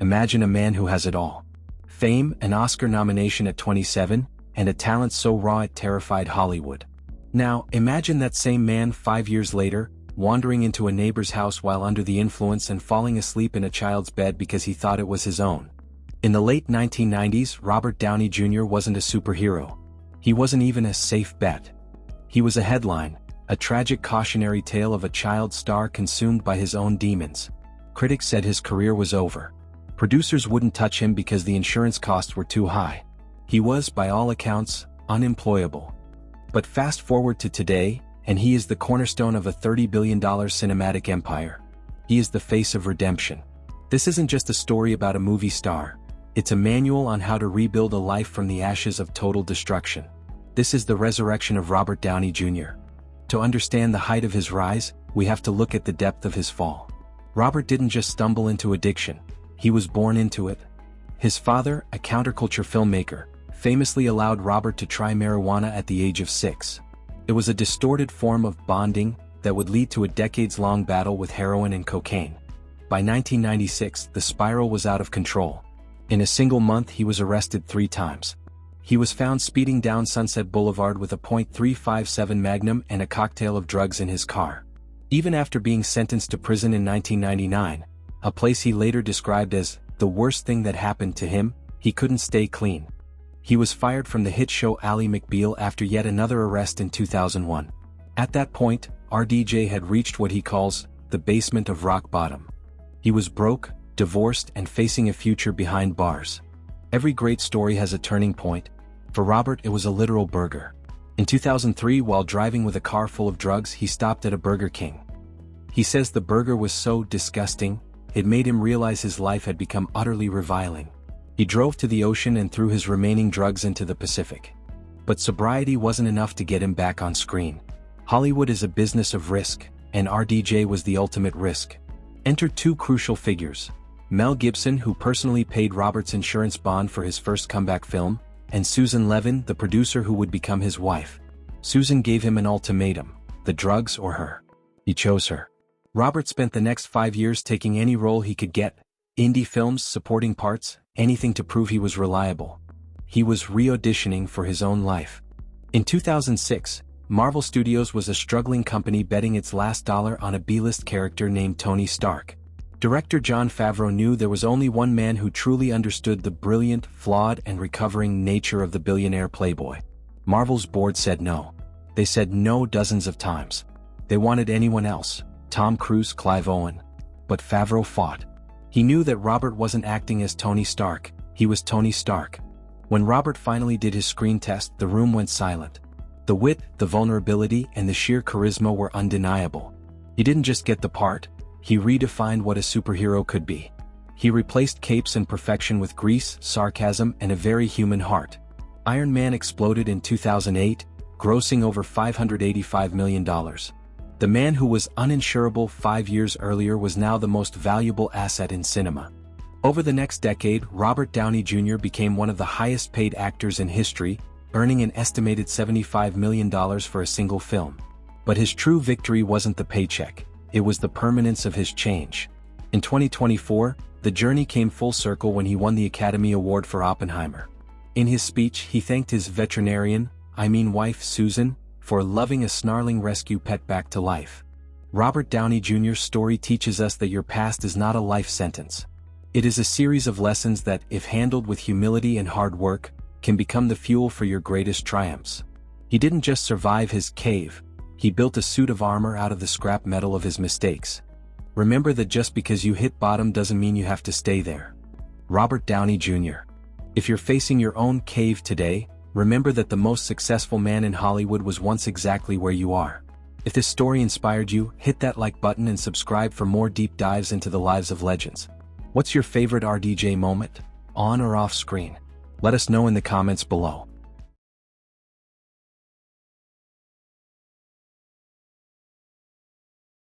Imagine a man who has it all. Fame, an Oscar nomination at 27, and a talent so raw it terrified Hollywood. Now, imagine that same man 5 years later, wandering into a neighbor's house while under the influence and falling asleep in a child's bed because he thought it was his own. In the late 1990s, Robert Downey Jr. wasn't a superhero. He wasn't even a safe bet. He was a headline, a tragic cautionary tale of a child star consumed by his own demons. Critics said his career was over. Producers wouldn't touch him because the insurance costs were too high. He was, by all accounts, unemployable. But fast forward to today, and he is the cornerstone of a $30 billion cinematic empire. He is the face of redemption. This isn't just a story about a movie star. It's a manual on how to rebuild a life from the ashes of total destruction. This is the resurrection of Robert Downey Jr. To understand the height of his rise, we have to look at the depth of his fall. Robert didn't just stumble into addiction. He was born into it. His father, a counterculture filmmaker, famously allowed Robert to try marijuana at the age of 6. It was a distorted form of bonding that would lead to a decades-long battle with heroin and cocaine. By 1996, the spiral was out of control. In a single month, he was arrested 3 times. He was found speeding down Sunset Boulevard with a .357 Magnum and a cocktail of drugs in his car. Even after being sentenced to prison in 1999, a place he later described as the worst thing that happened to him, he couldn't stay clean. He was fired from the hit show Ally McBeal after yet another arrest in 2001. At that point, RDJ had reached what he calls the basement of rock bottom. He was broke, divorced, and facing a future behind bars. Every great story has a turning point. For Robert, it was a literal burger. In 2003, while driving with a car full of drugs, he stopped at a Burger King. He says the burger was so disgusting, it made him realize his life had become utterly reviling. He drove to the ocean and threw his remaining drugs into the Pacific. But sobriety wasn't enough to get him back on screen. Hollywood is a business of risk, and RDJ was the ultimate risk. Enter 2 crucial figures: Mel Gibson, who personally paid Robert's insurance bond for his first comeback film, and Susan Levin, the producer who would become his wife. Susan gave him an ultimatum: the drugs or her. He chose her. Robert spent the next 5 years taking any role he could get: indie films, supporting parts, anything to prove he was reliable. He was re-auditioning for his own life. In 2006, Marvel Studios was a struggling company betting its last dollar on a B-list character named Tony Stark. Director Jon Favreau knew there was only one man who truly understood the brilliant, flawed, and recovering nature of the billionaire playboy. Marvel's board said no. They said no dozens of times. They wanted anyone else: Tom Cruise, Clive Owen. But Favreau fought. He knew that Robert wasn't acting as Tony Stark, he was Tony Stark. When Robert finally did his screen test, the room went silent. The wit, the vulnerability, and the sheer charisma were undeniable. He didn't just get the part, he redefined what a superhero could be. He replaced capes and perfection with grease, sarcasm, and a very human heart. Iron Man exploded in 2008, grossing over $585 million. The man who was uninsurable 5 years earlier was now the most valuable asset in cinema. Over the next decade, Robert Downey Jr. became one of the highest-paid actors in history, earning an estimated $75 million for a single film. But his true victory wasn't the paycheck, it was the permanence of his change. In 2024, the journey came full circle when he won the Academy Award for Oppenheimer. In his speech, he thanked his wife Susan, for loving a snarling rescue pet back to life. Robert Downey Jr.'s story teaches us that your past is not a life sentence. It is a series of lessons that, if handled with humility and hard work, can become the fuel for your greatest triumphs. He didn't just survive his cave, he built a suit of armor out of the scrap metal of his mistakes. Remember that just because you hit bottom doesn't mean you have to stay there. Robert Downey Jr. If you're facing your own cave today, remember that the most successful man in Hollywood was once exactly where you are. If this story inspired you, hit that like button and subscribe for more deep dives into the lives of legends. What's your favorite RDJ moment, on or off screen? Let us know in the comments below.